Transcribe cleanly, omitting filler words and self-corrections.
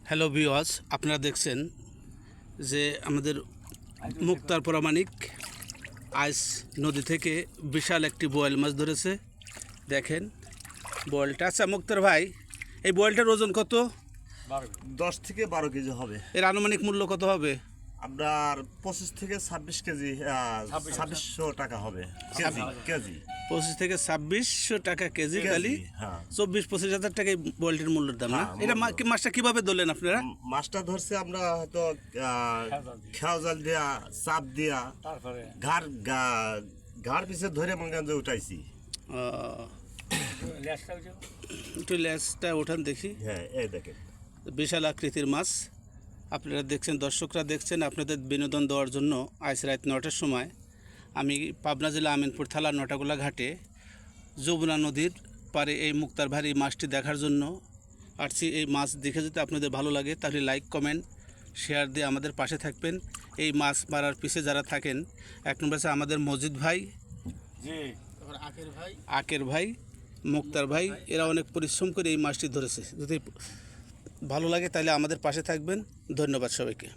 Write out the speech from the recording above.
Hello viewers, আপনারা দেখছেন যে আমাদের মুক্তার প্রামাণিক আইস নদী থেকে বিশাল একটি বোয়াল মাছ ধরেছে। দেখেন বোয়ালটা। আচ্ছা মুক্তার ভাই, এই বোয়ালটার ওজন কত? 10 থেকে 12 কেজি হবে। এর আনুমানিক মূল্য কত হবে? আপনার 25 থেকে 26 কেজি 2600 টাকা হবে কেজি। 25 থেকে 2600 টাকা কেজি। খালি হ্যাঁ, 24-25 হাজার টাকা এই বোয়ালটির মূল্যের দাম না? এটা মাছটা কিভাবে ধরলেন আপনারা? মাছটা ধরছে আমরা হয়তো খেয়াও জাল দিয়া, চাপ দিয়া, তারপরে ঘাড় পিছে ধরে মঙ্গাঞ্জে উঠাইছি। একটু লেজটা ওঠান দেখি। হ্যাঁ, এই দেখেন বিশাল আকৃতির মাছ আপনারা দেখছেন, দর্শকরা দেখছেন। আপনাদের বিনোদন দেওয়ার জন্য আজ রাত 9টার সময় আমি পাবনা জেলা আমিনপুর থানার নটাগোলা ঘাটে যমুনা নদীর পারে এই মুক্তার ভারী মাছটি দেখার জন্য আসছি। এই মাছ দেখে যদি আপনাদের ভালো লাগে তাহলে লাইক, কমেন্ট, শেয়ার দিয়ে আমাদের পাশে থাকবেন। এই মাছ মারার পিছে যারা থাকেন, এক নম্বর আছে আমাদের মজিদ ভাই, আকের ভাই, মুক্তার ভাই। এরা অনেক পরিশ্রম করে এই মাছটি ধরেছে। যদি ভালো লাগে তাহলে আমাদের পাশে থাকবেন। ধন্যবাদ সবাইকে।